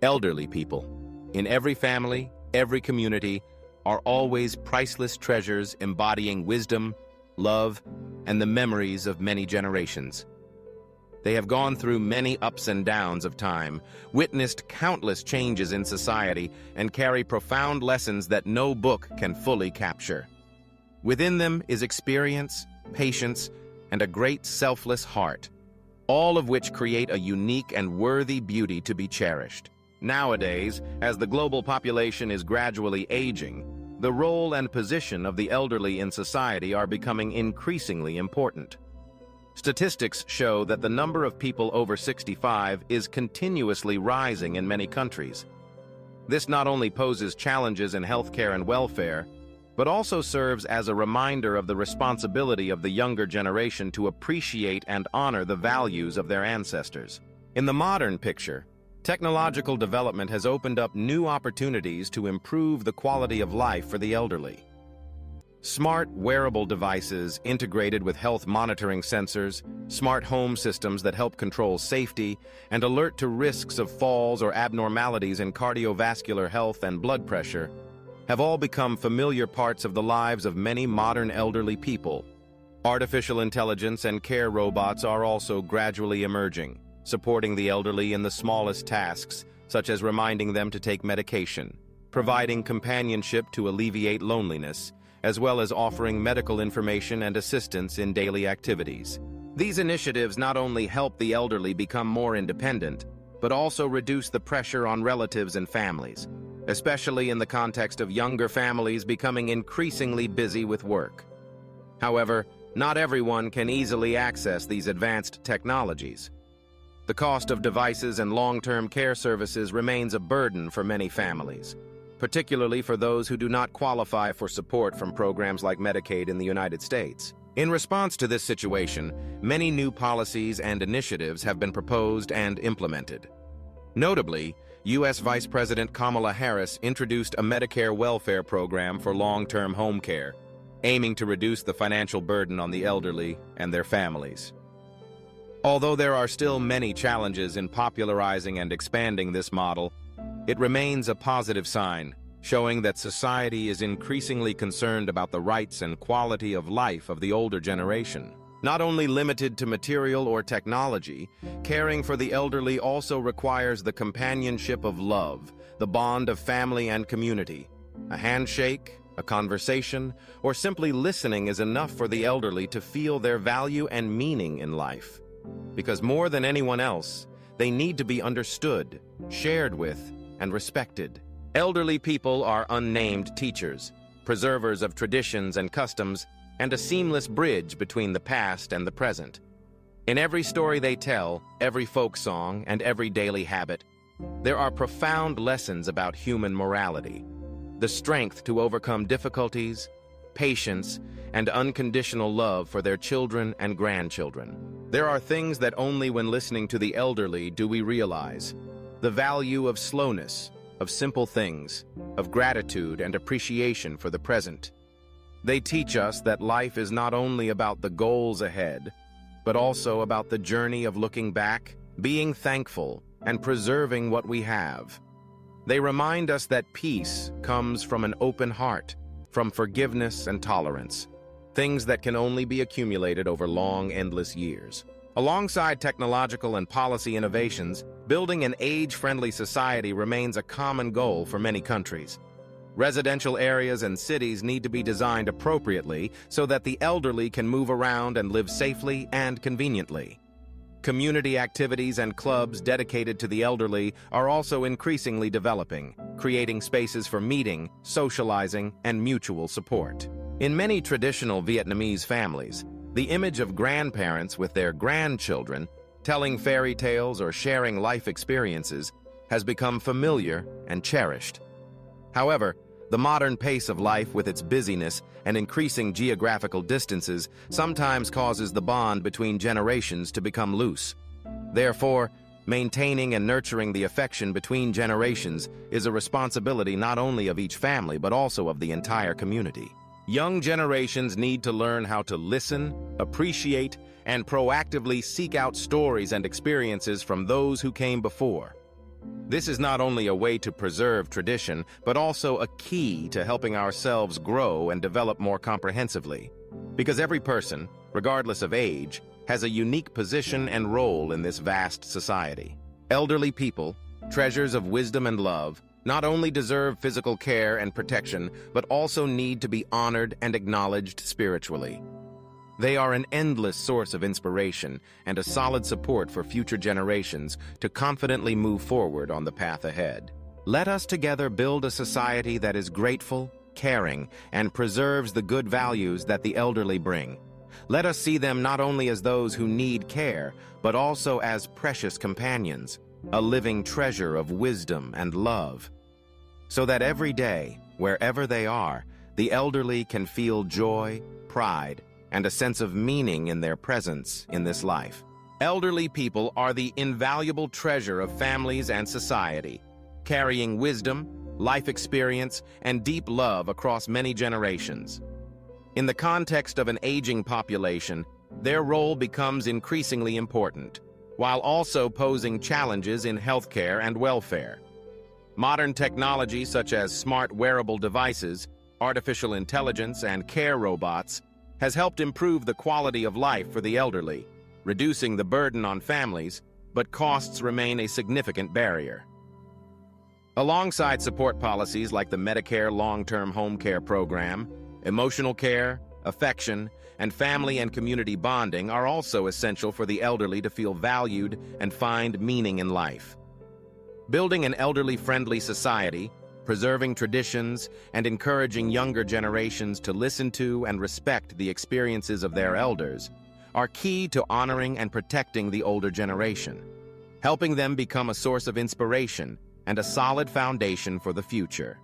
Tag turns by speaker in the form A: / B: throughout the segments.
A: Elderly people, in every family, every community, are always priceless treasures embodying wisdom, love, and the memories of many generations. They have gone through many ups and downs of time, witnessed countless changes in society, and carry profound lessons that no book can fully capture. Within them is experience, patience, and a great selfless heart, all of which create a unique and worthy beauty to be cherished. Nowadays, as the global population is gradually aging, the role and position of the elderly in society are becoming increasingly important. Statistics show that the number of people over 65 is continuously rising in many countries. This not only poses challenges in healthcare and welfare, but also serves as a reminder of the responsibility of the younger generation to appreciate and honor the values of their ancestors. In the modern picture, technological development has opened up new opportunities to improve the quality of life for the elderly. Smart wearable devices integrated with health monitoring sensors, smart home systems that help control safety, and alert to risks of falls or abnormalities in cardiovascular health and blood pressure have all become familiar parts of the lives of many modern elderly people. Artificial intelligence and care robots are also gradually emerging, supporting the elderly in the smallest tasks, such as reminding them to take medication, providing companionship to alleviate loneliness, as well as offering medical information and assistance in daily activities. These initiatives not only help the elderly become more independent, but also reduce the pressure on relatives and families, especially in the context of younger families becoming increasingly busy with work. However, not everyone can easily access these advanced technologies. The cost of devices and long-term care services remains a burden for many families, particularly for those who do not qualify for support from programs like Medicaid in the United States. In response to this situation, many new policies and initiatives have been proposed and implemented. Notably, U.S. Vice President Kamala Harris introduced a Medicare welfare program for long-term home care, aiming to reduce the financial burden on the elderly and their families. Although there are still many challenges in popularizing and expanding this model, it remains a positive sign, showing that society is increasingly concerned about the rights and quality of life of the older generation. Not only limited to material or technology, caring for the elderly also requires the companionship of love, the bond of family and community. A handshake, a conversation, or simply listening is enough for the elderly to feel their value and meaning in life. Because more than anyone else, they need to be understood, shared with, and respected. Elderly people are unnamed teachers, preservers of traditions and customs, and a seamless bridge between the past and the present. In every story they tell, every folk song, and every daily habit, there are profound lessons about human morality, the strength to overcome difficulties, patience, and unconditional love for their children and grandchildren. There are things that only when listening to the elderly do we realize: the value of slowness, of simple things, of gratitude and appreciation for the present. They teach us that life is not only about the goals ahead, but also about the journey of looking back, being thankful, and preserving what we have. They remind us that peace comes from an open heart, from forgiveness and tolerance, things that can only be accumulated over long, endless years. Alongside technological and policy innovations, building an age-friendly society remains a common goal for many countries. Residential areas and cities need to be designed appropriately so that the elderly can move around and live safely and conveniently. Community activities and clubs dedicated to the elderly are also increasingly developing, creating spaces for meeting, socializing, and mutual support. In many traditional Vietnamese families, the image of grandparents with their grandchildren, telling fairy tales or sharing life experiences, has become familiar and cherished. However, the modern pace of life with its busyness and increasing geographical distances sometimes causes the bond between generations to become loose. Therefore, maintaining and nurturing the affection between generations is a responsibility not only of each family but also of the entire community. Young generations need to learn how to listen, appreciate, and proactively seek out stories and experiences from those who came before. This is not only a way to preserve tradition, but also a key to helping ourselves grow and develop more comprehensively. Because every person, regardless of age, has a unique position and role in this vast society. Elderly people, treasures of wisdom and love, not only deserve physical care and protection, but also need to be honored and acknowledged spiritually. They are an endless source of inspiration and a solid support for future generations to confidently move forward on the path ahead. Let us together build a society that is grateful, caring, and preserves the good values that the elderly bring. Let us see them not only as those who need care, but also as precious companions, a living treasure of wisdom and love. So that every day, wherever they are, the elderly can feel joy, pride, and a sense of meaning in their presence in this life. Elderly people are the invaluable treasure of families and society, carrying wisdom, life experience, and deep love across many generations. In the context of an aging population, their role becomes increasingly important, while also posing challenges in healthcare and welfare. Modern technology such as smart wearable devices, artificial intelligence, and care robots has helped improve the quality of life for the elderly, reducing the burden on families, but costs remain a significant barrier. Alongside support policies like the Medicare long-term home care program, emotional care, affection, and family and community bonding are also essential for the elderly to feel valued and find meaning in life. Building an elderly-friendly society, preserving traditions, and encouraging younger generations to listen to and respect the experiences of their elders are key to honoring and protecting the older generation, helping them become a source of inspiration and a solid foundation for the future.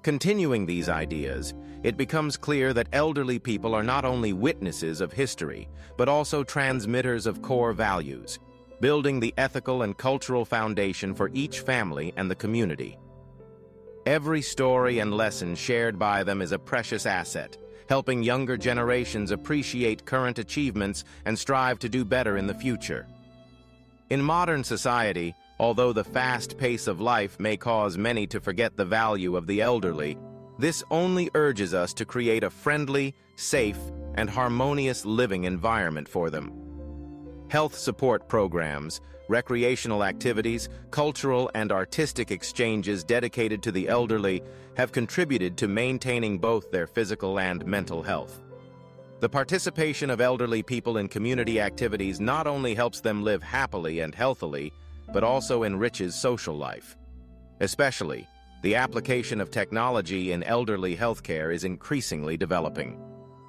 A: Continuing these ideas, it becomes clear that elderly people are not only witnesses of history, but also transmitters of core values, building the ethical and cultural foundation for each family and the community. Every story and lesson shared by them is a precious asset, helping younger generations appreciate current achievements and strive to do better in the future. In modern society, although the fast pace of life may cause many to forget the value of the elderly, this only urges us to create a friendly, safe, and harmonious living environment for them. Health support programs, recreational activities, cultural and artistic exchanges dedicated to the elderly have contributed to maintaining both their physical and mental health. The participation of elderly people in community activities not only helps them live happily and healthily, but also enriches social life. Especially, the application of technology in elderly healthcare is increasingly developing.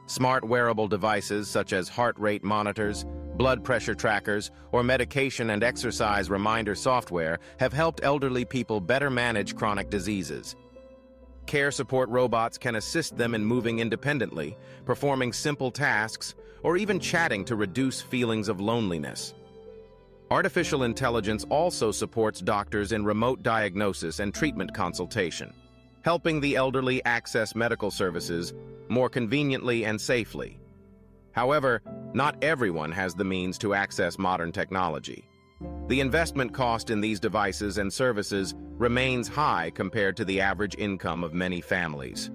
A: Smart wearable devices such as heart rate monitors, blood pressure trackers, or medication and exercise reminder software have helped elderly people better manage chronic diseases. Care support robots can assist them in moving independently, performing simple tasks, or even chatting to reduce feelings of loneliness. Artificial intelligence also supports doctors in remote diagnosis and treatment consultation, helping the elderly access medical services more conveniently and safely. However, not everyone has the means to access modern technology. The investment cost in these devices and services remains high compared to the average income of many families.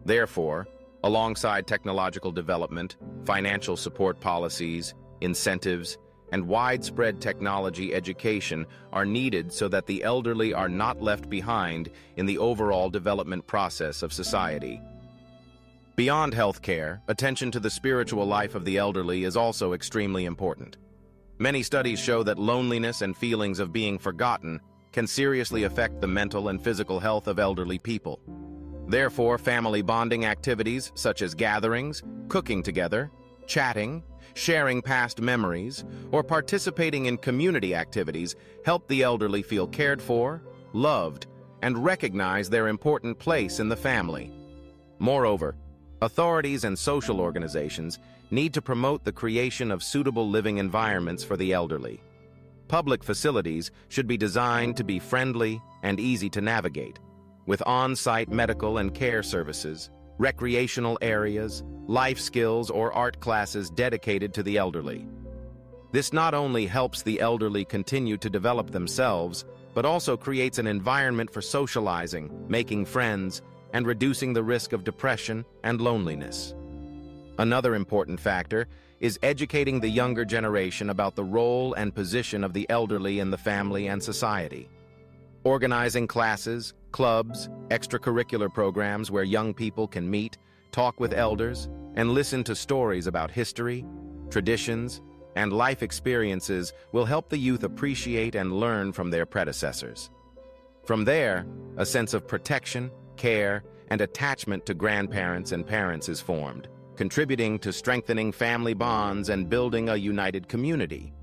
A: Therefore, alongside technological development, financial support policies, incentives, and widespread technology education are needed so that the elderly are not left behind in the overall development process of society. Beyond healthcare, attention to the spiritual life of the elderly is also extremely important. Many studies show that loneliness and feelings of being forgotten can seriously affect the mental and physical health of elderly people. Therefore, family bonding activities such as gatherings, cooking together, chatting, sharing past memories, or participating in community activities help the elderly feel cared for, loved, and recognize their important place in the family. Moreover, authorities and social organizations need to promote the creation of suitable living environments for the elderly. Public facilities should be designed to be friendly and easy to navigate, with on-site medical and care services, recreational areas, life skills or art classes dedicated to the elderly. This not only helps the elderly continue to develop themselves, but also creates an environment for socializing, making friends, and reducing the risk of depression and loneliness. Another important factor is educating the younger generation about the role and position of the elderly in the family and society. Organizing classes, clubs, extracurricular programs where young people can meet, talk with elders, and listen to stories about history, traditions, and life experiences will help the youth appreciate and learn from their predecessors. From there, a sense of protection, care, and attachment to grandparents and parents is formed, contributing to strengthening family bonds and building a united community.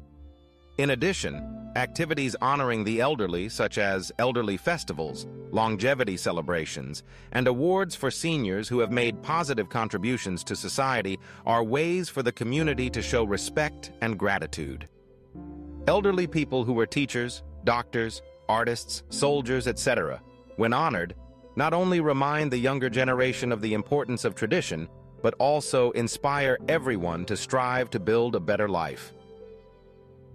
A: In addition, activities honoring the elderly, such as elderly festivals, longevity celebrations, and awards for seniors who have made positive contributions to society, are ways for the community to show respect and gratitude. Elderly people who were teachers, doctors, artists, soldiers, etc., when honored, not only remind the younger generation of the importance of tradition, but also inspire everyone to strive to build a better life.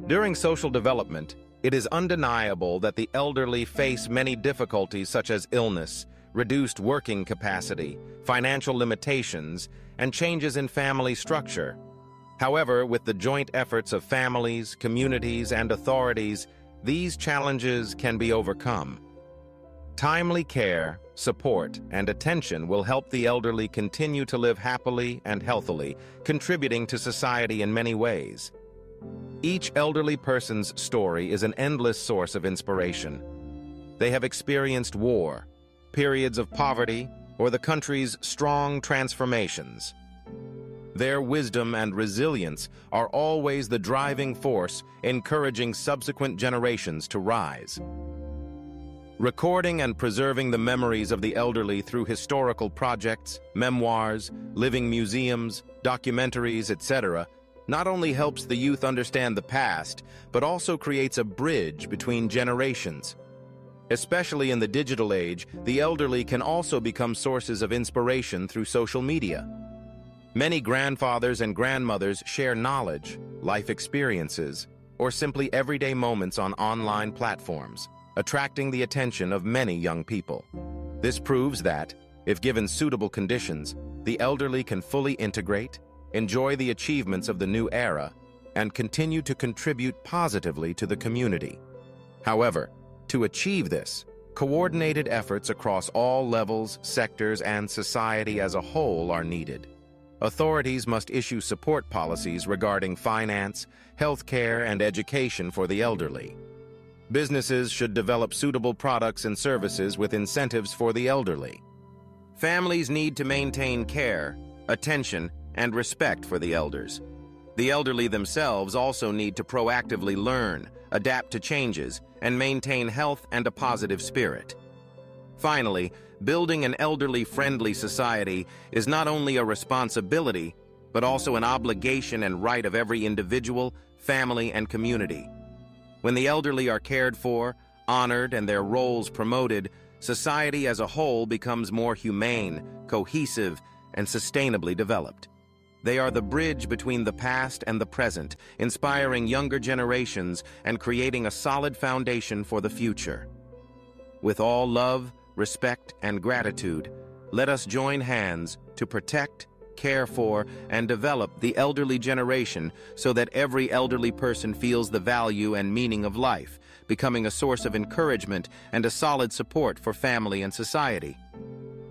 A: During social development, it is undeniable that the elderly face many difficulties such as illness, reduced working capacity, financial limitations, and changes in family structure. However, with the joint efforts of families, communities, and authorities, these challenges can be overcome. Timely care, support, and attention will help the elderly continue to live happily and healthily, contributing to society in many ways. Each elderly person's story is an endless source of inspiration. They have experienced war, periods of poverty, or the country's strong transformations. Their wisdom and resilience are always the driving force, encouraging subsequent generations to rise. Recording and preserving the memories of the elderly through historical projects, memoirs, living museums, documentaries, etc., not only helps the youth understand the past, but also creates a bridge between generations. Especially in the digital age, the elderly can also become sources of inspiration through social media. Many grandfathers and grandmothers share knowledge, life experiences, or simply everyday moments on online platforms, attracting the attention of many young people. This proves that, if given suitable conditions, the elderly can fully integrate, enjoy the achievements of the new era, and continue to contribute positively to the community. However, to achieve this, coordinated efforts across all levels, sectors, and society as a whole are needed. Authorities must issue support policies regarding finance, healthcare, and education for the elderly. Businesses should develop suitable products and services with incentives for the elderly. Families need to maintain care, attention, and respect for the elders. The elderly themselves also need to proactively learn, adapt to changes, and maintain health and a positive spirit. Finally, building an elderly-friendly society is not only a responsibility, but also an obligation and right of every individual, family, and community. When the elderly are cared for, honored, and their roles promoted, society as a whole becomes more humane, cohesive, and sustainably developed. They are the bridge between the past and the present, inspiring younger generations and creating a solid foundation for the future. With all love, respect, and gratitude, let us join hands to protect, care for, and develop the elderly generation so that every elderly person feels the value and meaning of life, becoming a source of encouragement and a solid support for family and society.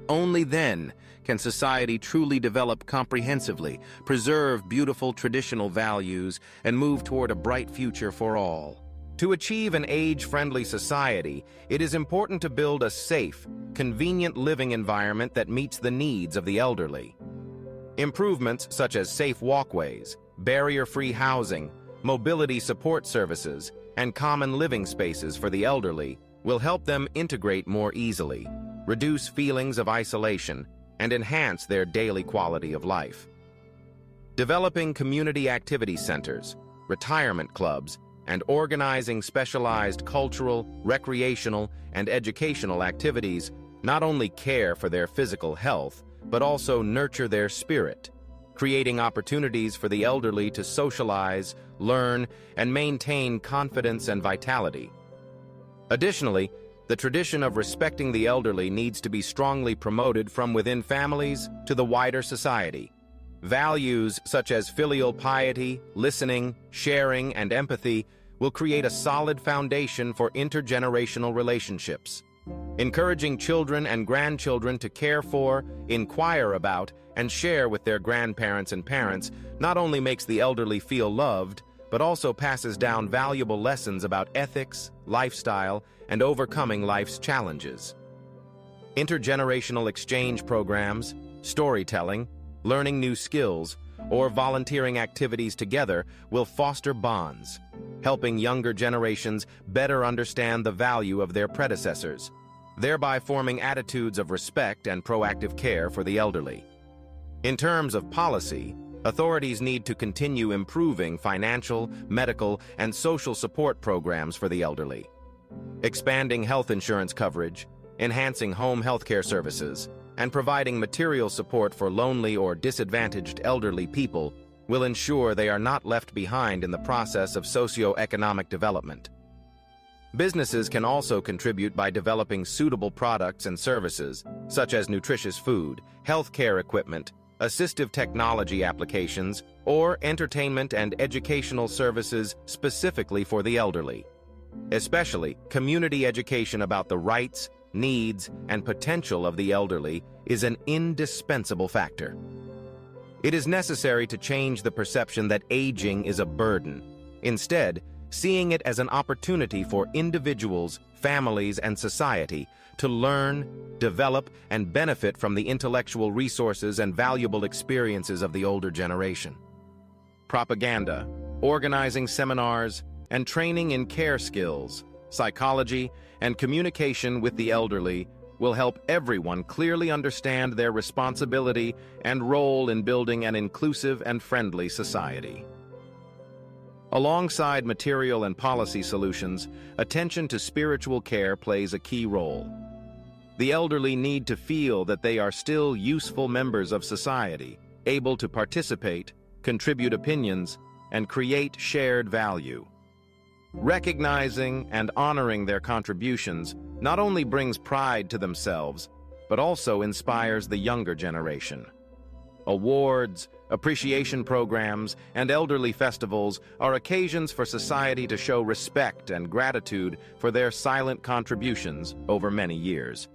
A: Only then can society truly develop comprehensively, preserve beautiful traditional values, and move toward a bright future for all. To achieve an age-friendly society, it is important to build a safe, convenient living environment that meets the needs of the elderly. Improvements such as safe walkways, barrier-free housing, mobility support services, and common living spaces for the elderly will help them integrate more easily, reduce feelings of isolation, and enhance their daily quality of life. Developing community activity centers, retirement clubs, and organizing specialized cultural, recreational, and educational activities not only care for their physical health, but also nurture their spirit, creating opportunities for the elderly to socialize, learn, and maintain confidence and vitality. Additionally, the tradition of respecting the elderly needs to be strongly promoted from within families to the wider society. Values such as filial piety, listening, sharing, and empathy will create a solid foundation for intergenerational relationships. Encouraging children and grandchildren to care for, inquire about, and share with their grandparents and parents not only makes the elderly feel loved, but also passes down valuable lessons about ethics, lifestyle, and overcoming life's challenges. Intergenerational exchange programs, storytelling, learning new skills, or volunteering activities together will foster bonds, helping younger generations better understand the value of their predecessors, thereby forming attitudes of respect and proactive care for the elderly. In terms of policy, authorities need to continue improving financial, medical, and social support programs for the elderly. Expanding health insurance coverage, enhancing home healthcare services, and providing material support for lonely or disadvantaged elderly people will ensure they are not left behind in the process of socio-economic development. Businesses can also contribute by developing suitable products and services, such as nutritious food, healthcare equipment, assistive technology applications, or entertainment and educational services specifically for the elderly. Especially, community education about the rights, needs, and potential of the elderly is an indispensable factor. It is necessary to change the perception that aging is a burden. Instead, seeing it as an opportunity for individuals, families, and society to learn, develop, and benefit from the intellectual resources and valuable experiences of the older generation. Propaganda, organizing seminars, and training in care skills, psychology, and communication with the elderly will help everyone clearly understand their responsibility and role in building an inclusive and friendly society. Alongside material and policy solutions, attention to spiritual care plays a key role. The elderly need to feel that they are still useful members of society, able to participate, contribute opinions, and create shared value. Recognizing and honoring their contributions not only brings pride to themselves, but also inspires the younger generation. Awards, appreciation programs, and elderly festivals are occasions for society to show respect and gratitude for their silent contributions over many years.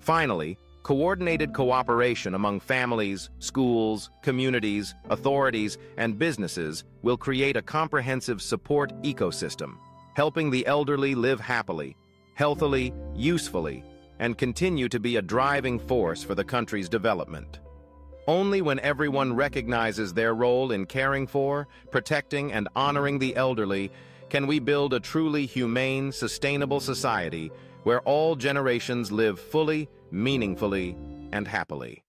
A: Finally, coordinated cooperation among families, schools, communities, authorities, and businesses will create a comprehensive support ecosystem, helping the elderly live happily, healthily, usefully, and continue to be a driving force for the country's development. Only when everyone recognizes their role in caring for, protecting, and honoring the elderly can we build a truly humane, sustainable society where all generations live fully, meaningfully, and happily.